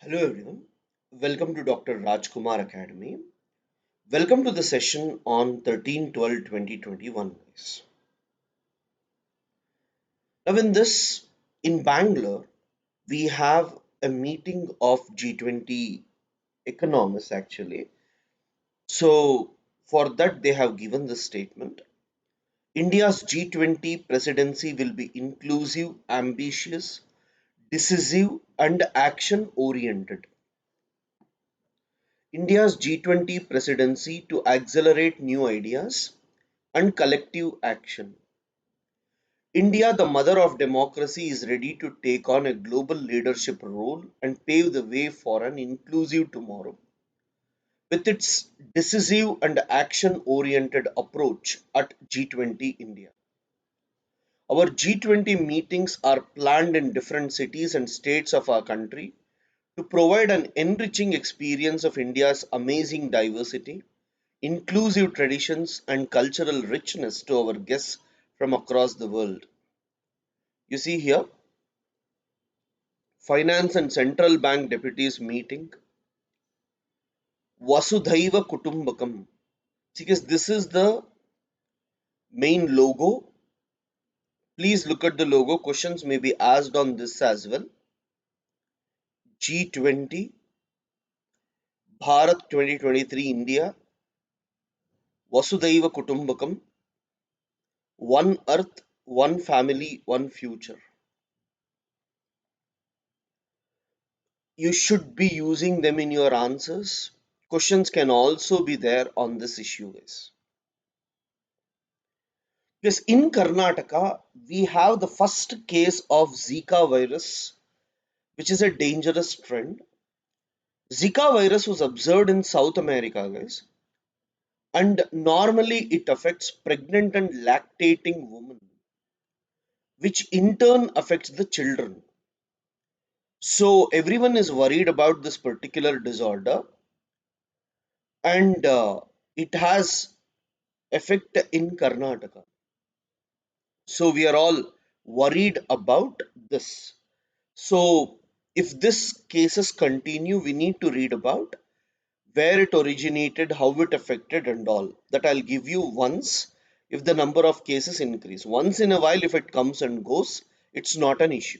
Hello everyone, welcome to Dr. Rajkumar Academy. Welcome to the session on 13-12-2021. Guys. Now in Bangalore, we have a meeting of G20 economists actually. So for that they have given the statement. India's G20 presidency will be inclusive, ambitious, decisive and action oriented. India's G20 presidency to accelerate new ideas and collective action. India, the mother of democracy, is ready to take on a global leadership role and pave the way for an inclusive tomorrow. With its decisive and action oriented approach at G20 India. Our G20 meetings are planned in different cities and states of our country to provide an enriching experience of India's amazing diversity, inclusive traditions, and cultural richness to our guests from across the world. You see here, finance and central bank deputies meeting, Vasudhaiva Kutumbakam. Because this is the main logo. Please look at the logo. Questions may be asked on this as well. G20, Bharat 2023 India, Vasudhaiva Kutumbakam, One Earth, One Family, One Future. You should be using them in your answers. Questions can also be there on this issue, guys. Yes, in Karnataka, we have the first case of Zika virus, which is a dangerous trend. Zika virus was observed in South America, guys, and normally it affects pregnant and lactating women, which in turn affects the children. So everyone is worried about this particular disorder, and it has effect in Karnataka. So we are all worried about this. So if this cases continue, we need to read about where it originated, how it affected and all. That I'll give you once if the number of cases increase. Once in a while, if it comes and goes, it's not an issue.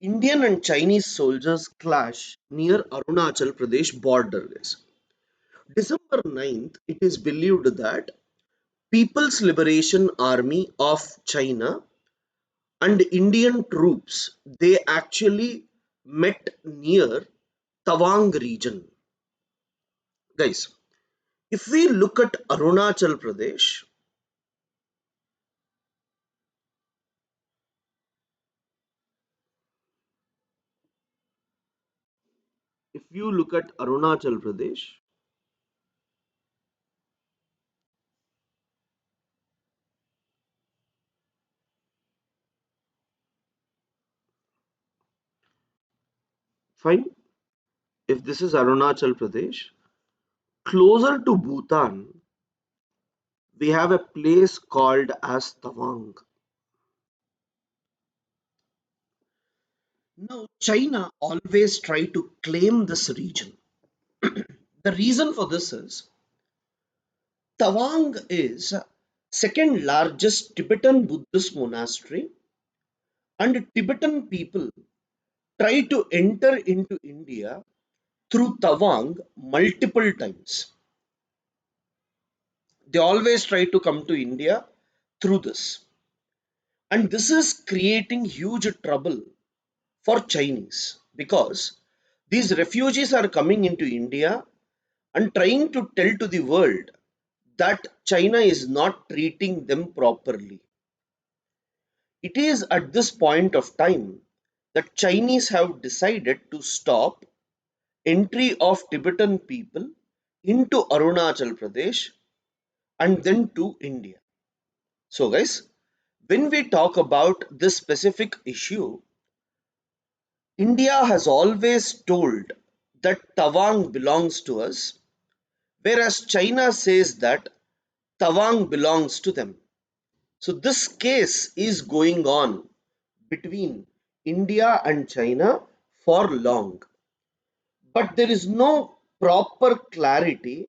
Indian and Chinese soldiers clash near Arunachal Pradesh border. Guys. December 9th, it is believed that People's Liberation Army of China and Indian troops they actually met near Tawang region. Guys, if we look at Arunachal Pradesh, if you look at Arunachal Pradesh, fine. If this is Arunachal Pradesh, closer to Bhutan, we have a place called as Tawang. Now, China always try to claim this region. The reason for this is Tawang is second largest Tibetan Buddhist monastery and Tibetan people try to enter into India through Tawang multiple times. They always try to come to India through this. And this is creating huge trouble for Chinese because these refugees are coming into India and trying to tell to the world that China is not treating them properly. It is at this point of time that Chinese have decided to stop entry of Tibetan people into Arunachal Pradesh and then to India. So, guys, when we talk about this specific issue, India has always told that Tawang belongs to us, whereas China says that Tawang belongs to them. So, this case is going on between India and China for long. but there is no proper clarity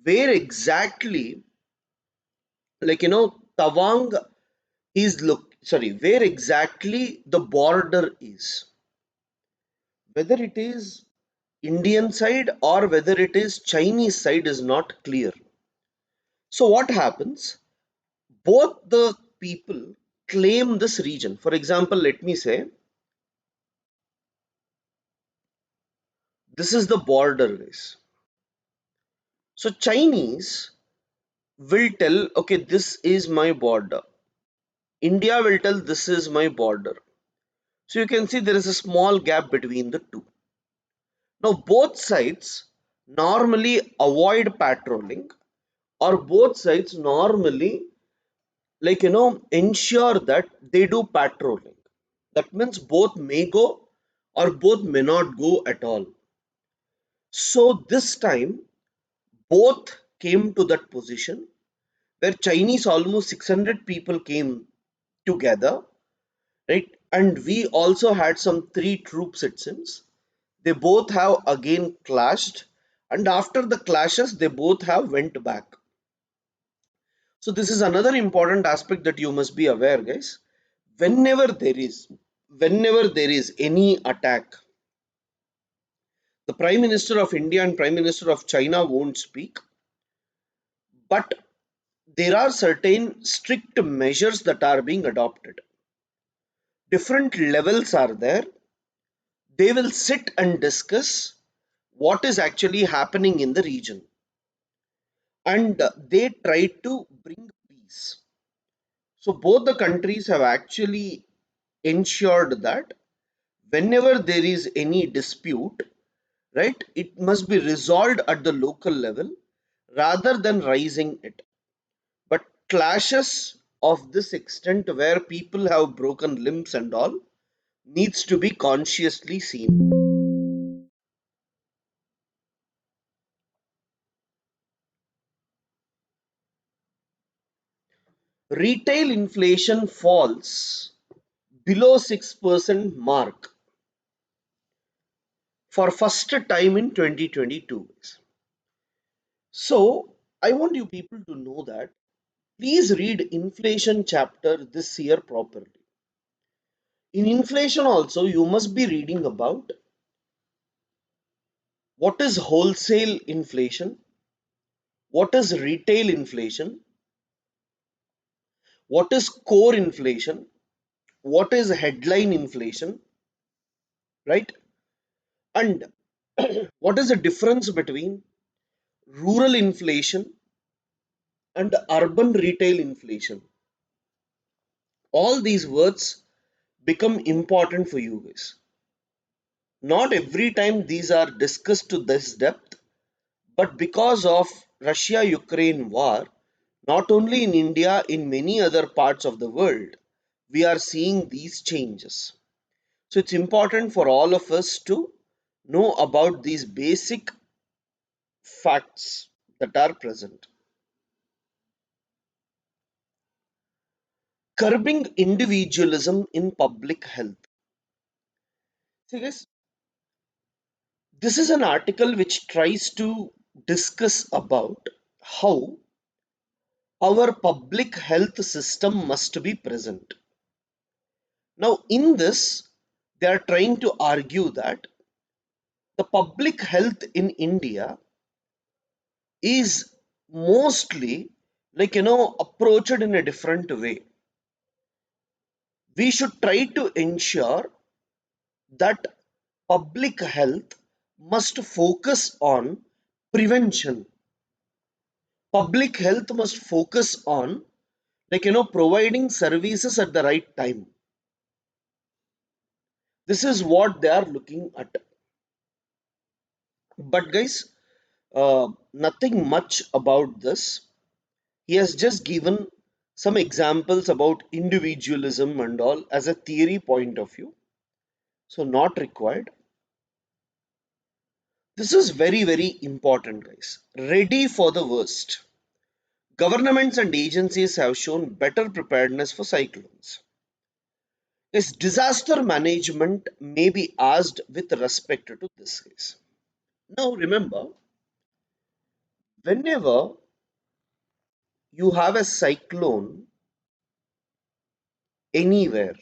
where exactly, Tawang is where exactly the border is, whether it is Indian side or whether it is Chinese side is not clear. So what happens? Both the people claim this region. For example, let me say this is the border, guys. So Chinese will tell, okay, this is my border. India will tell this is my border. So you can see there is a small gap between the two. Now both sides normally avoid patrolling, or both sides normally ensure that they do patrolling. That means both may go or both may not go at all. So this time both came to that position where Chinese almost 600 people came together, right? And we also had some three troops, it seems. They both have again clashed, and after the clashes, they both have went back. So this is another important aspect that you must be aware, guys. Whenever there is, whenever there is any attack, the Prime Minister of India and Prime Minister of China won't speak, but there are certain strict measures that are being adopted. Different levels are there. They will sit and discuss what is actually happening in the region, and they try to bring peace. So both the countries have actually ensured that whenever there is any dispute, right, it must be resolved at the local level rather than raising it. But clashes of this extent where people have broken limbs and all needs to be consciously seen. Retail inflation falls below 6% mark for first time in 2022. So I want you people to know that please read inflation chapter this year properly. In inflation also you must be reading about what is wholesale inflation, what is retail inflation, what is core inflation, what is headline inflation, right? And what is the difference between rural inflation and urban retail inflation? All these words become important for you guys. Not every time these are discussed to this depth, but because of Russia Ukraine war, not only in India, in many other parts of the world, we are seeing these changes. So it's important for all of us to know about these basic facts that are present. Curbing individualism in public health. See, guys, this is an article which tries to discuss about how our public health system must be present. Now, in this, they are trying to argue that the public health in India is mostly approached in a different way. We should try to ensure that public health must focus on prevention. Public health must focus on providing services at the right time. This is what they are looking at. But guys, nothing much about this. He has just given some examples about individualism and all as a theory point of view. So not required. This is very, very important, guys. Ready for the worst. Governments and agencies have shown better preparedness for cyclones. Yes, disaster management may be asked with respect to this case. Now remember, whenever you have a cyclone anywhere,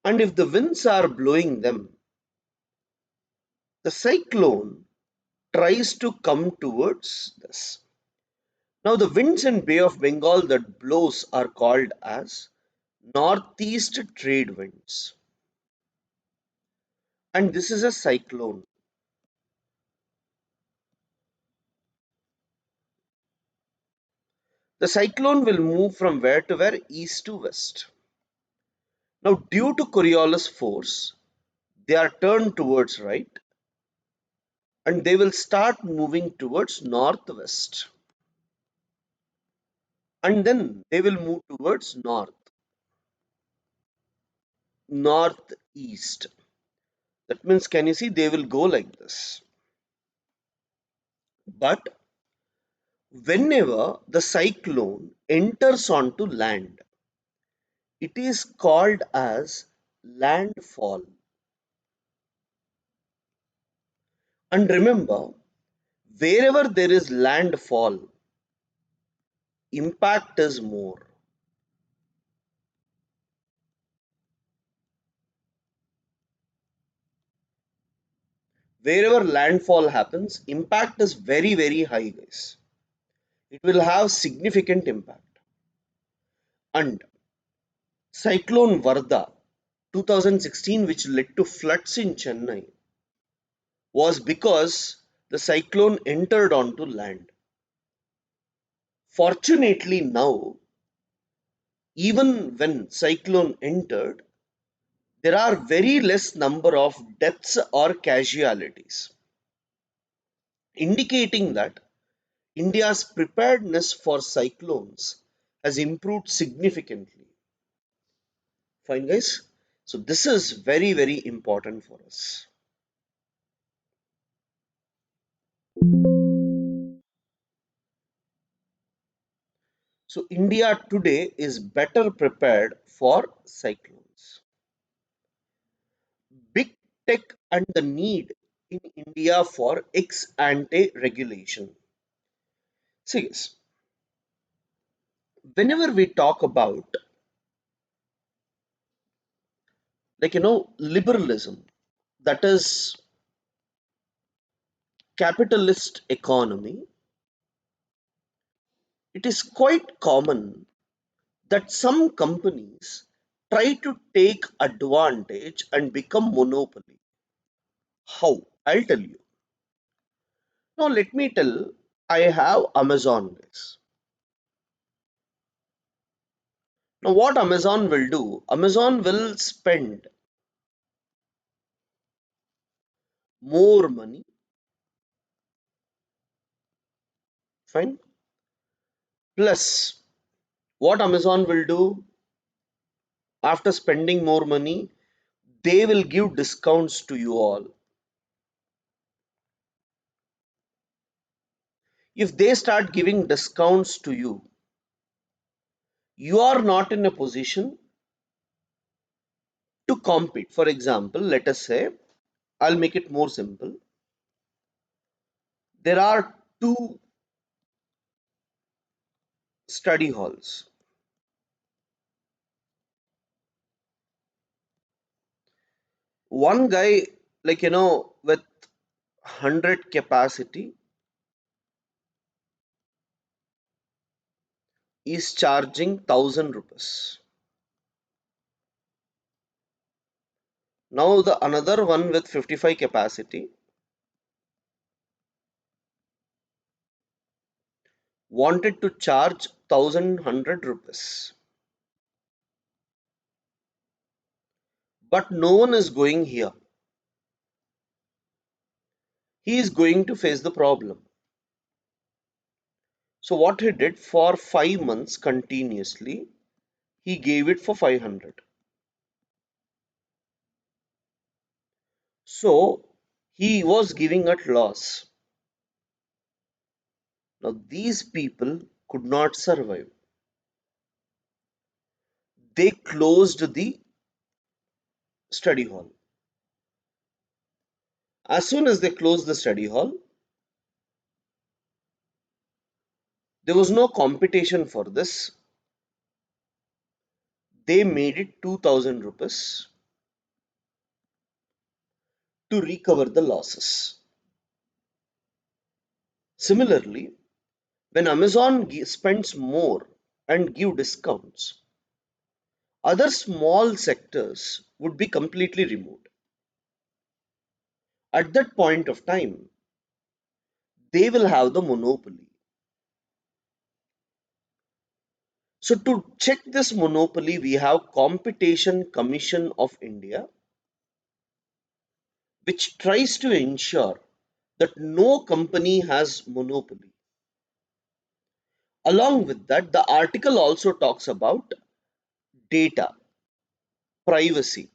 and if the winds are blowing them, the cyclone tries to come towards this. Now the winds in Bay of Bengal that blows are called as northeast trade winds, and this is a cyclone. The cyclone will move from where to where? East to west. Now due to Coriolis force, they are turned towards right, and they will start moving towards northwest, and then they will move towards northeast. That means, can you see, they will go like this. But whenever the cyclone enters onto land, it is called as landfall. And remember, wherever there is landfall, impact is more. Wherever landfall happens, impact is very, very high, guys. It will have significant impact. And Cyclone Varda 2016, which led to floods in Chennai, was because the cyclone entered onto land. Fortunately, now, even when cyclone entered, there are very less number of deaths or casualties, indicating that India's preparedness for cyclones has improved significantly. Fine, guys. So this is very, very important for us. So India today is better prepared for cyclones. Big tech and the need in India for ex ante regulation. See, guys, whenever we talk about, liberalism, that is capitalist economy, it is quite common that some companies try to take advantage and become monopoly. How? I'll tell you. Now let me tell, I have Amazon, guys. Now what Amazon will do? Amazon will spend more money, fine. Plus, what Amazon will do after spending more money, they will give discounts to you all. If they start giving discounts to you, you are not in a position to compete. For example, let us say, I'll make it more simple. There are two study halls. One guy, with 100 capacity is charging 1000 rupees. Now the another one with 55 capacity wanted to charge 1100 rupees. But no one is going here. He is going to face the problem. So what he did for 5 months continuously, he gave it for 500. So he was giving at loss. Now these people could not survive. They closed the study hall. As soon as they closed the study hall, there was no competition for this. They made it 2000 rupees to recover the losses. Similarly, when Amazon spends more and give discounts, other small sectors would be completely removed. At that point of time, they will have the monopoly. So to check this monopoly, we have Competition Commission of India, which tries to ensure that no company has monopoly. Along with that, the article also talks about data privacy,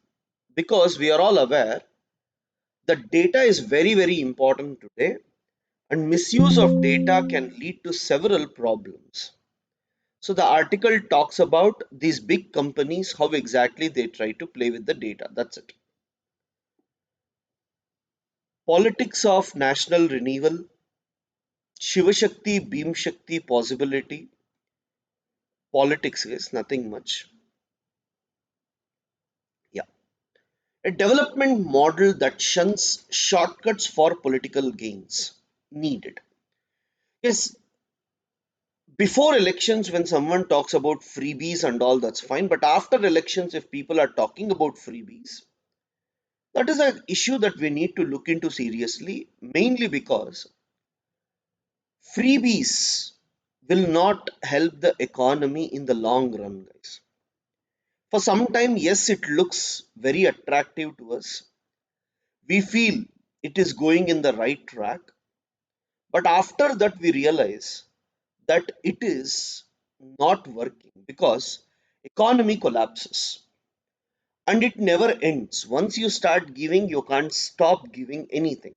because we are all aware that data is very, very important today, and misuse of data can lead to several problems. So the article talks about these big companies, how exactly they try to play with the data. That's it. Politics of national renewal, Shiva Shakti, Beam Shakti possibility. Politics is nothing much. Yeah. A development model that shuns shortcuts for political gains needed. Yes, before elections, when someone talks about freebies and all, that's fine. But after elections, if people are talking about freebies, that is an issue that we need to look into seriously, mainly because freebies will not help the economy in the long run, guys. For some time, yes, it looks very attractive to us. We feel it is going in the right track. But after that, we realize that it is not working because economy collapses and it never ends. Once you start giving, you can't stop giving anything.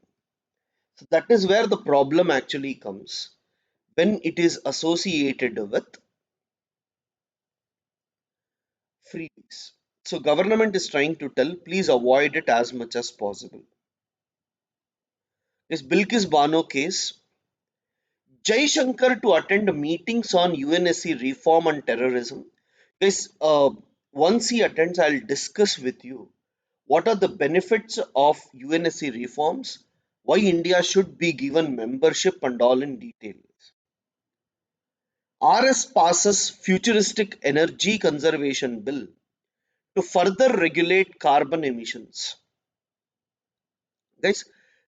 So that is where the problem actually comes, when it is associated with freebies. So government is trying to tell, please avoid it as much as possible. This Bilkis Bano case, Jai Shankar to attend meetings on UNSC reform and terrorism. Guys, once he attends, I'll discuss with you what are the benefits of UNSC reforms, why India should be given membership and all in detail. RS passes futuristic energy conservation bill to further regulate carbon emissions. Guys,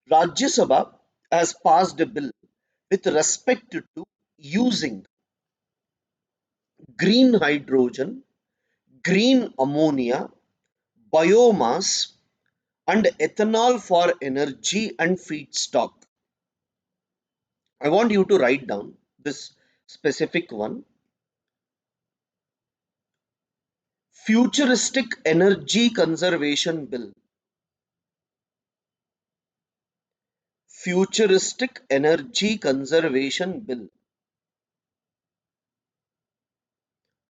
Rajya Sabha has passed a bill with respect to using green hydrogen, green ammonia, biomass, and ethanol for energy and feedstock. I want you to write down this specific one. Futuristic energy conservation bill. Futuristic energy conservation bill.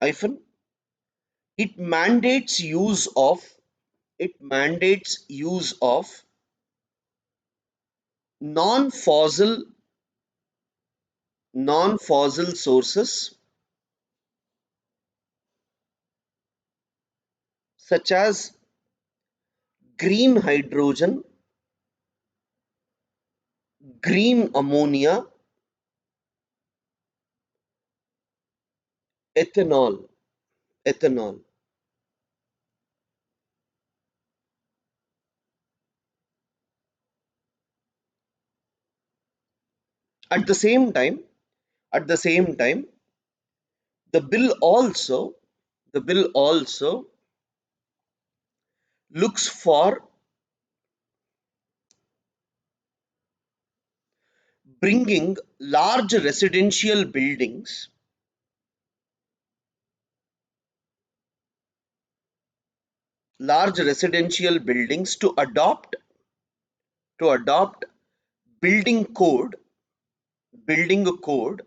Hyphen. It mandates use of it mandates use of non-fossil non-fossil sources such as green hydrogen, green ammonia, ethanol. Ethanol. At the same time, at the same time, the bill also the bill also looks for bringing large residential buildings to adopt building code building a code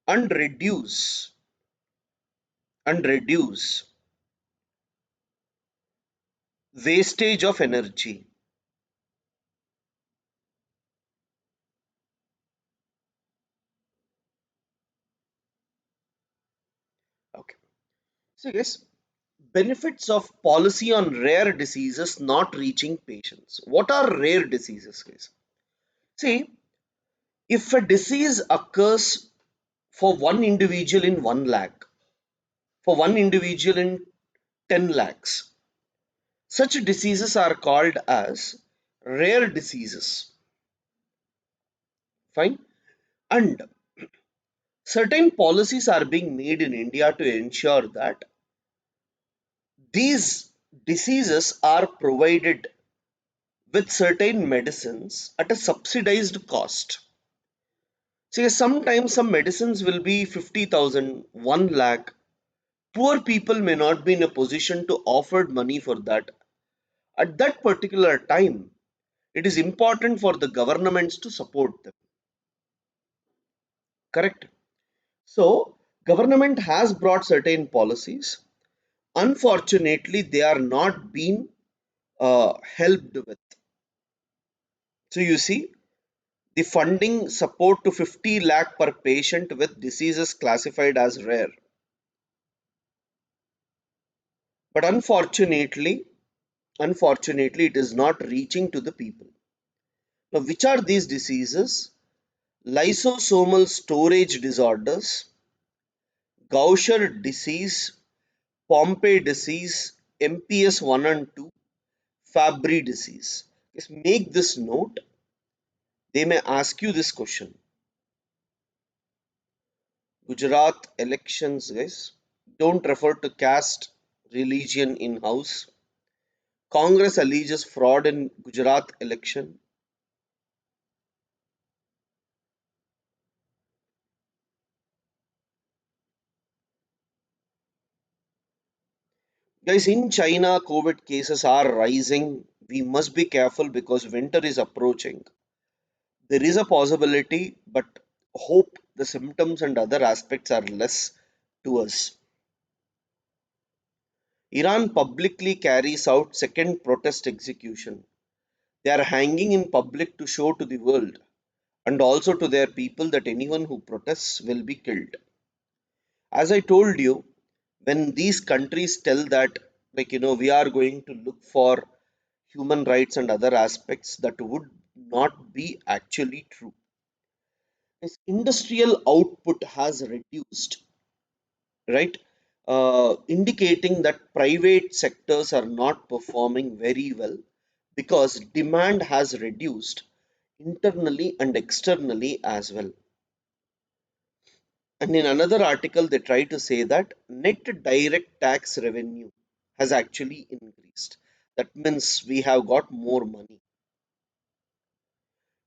and reduce wastage of energy. Okay. So yes, benefits of policy on rare diseases not reaching patients. What are rare diseases, guys? See, if a disease occurs for one individual in 1 lakh, for one individual in 10 lakhs, such diseases are called as rare diseases. Fine. And certain policies are being made in India to ensure that these diseases are provided with certain medicines at a subsidized cost. See, sometimes some medicines will be 50,000, 1 lakh. Poor people may not be in a position to afford money for that. At that particular time, it is important for the governments to support them. Correct? So, government has brought certain policies. Unfortunately, they are not being helped with. So, you see, the funding support to 50 lakh per patient with diseases classified as rare. But unfortunately, it is not reaching to the people. Now, which are these diseases? Lysosomal storage disorders, Gaucher disease, Pompe disease, MPS 1 and 2, Fabry disease. Just make this note. They may ask you this question. Gujarat elections, guys. Don't refer to caste, religion in house. Congress alleges fraud in Gujarat election. Guys, in China, COVID cases are rising. We must be careful because winter is approaching. There is a possibility, but hope the symptoms and other aspects are less to us. Iran publicly carries out second protest execution. They are hanging in public to show to the world and also to their people that anyone who protests will be killed. As I told you, when these countries tell that, like, we are going to look for human rights and other aspects, that would not be actually true. This industrial output has reduced, right? Indicating that private sectors are not performing very well because demand has reduced internally and externally as well. And in another article, they try to say that net direct tax revenue has actually increased. That means we have got more money.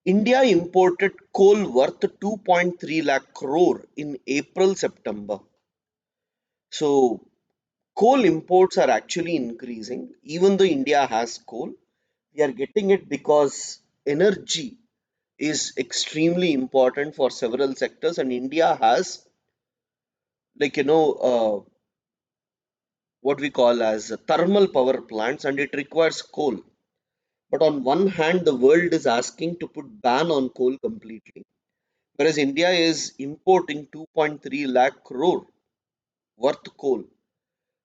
India imported coal worth 2.3 lakh crore in April September. So, coal imports are actually increasing. Even though India has coal, we are getting it because energy is extremely important for several sectors, and India has, like, what we call as thermal power plants, and it requires coal. But on one hand, the world is asking to put ban on coal completely, whereas India is importing 2.3 lakh crore worth coal.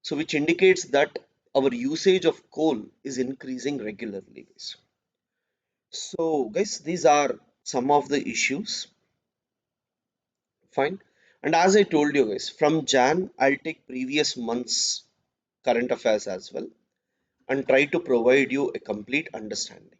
So, which indicates that our usage of coal is increasing regularly, guys. So, guys, these are some of the issues. Fine. And as I told you guys, from Jan, I'll take previous months current affairs as well and try to provide you a complete understanding.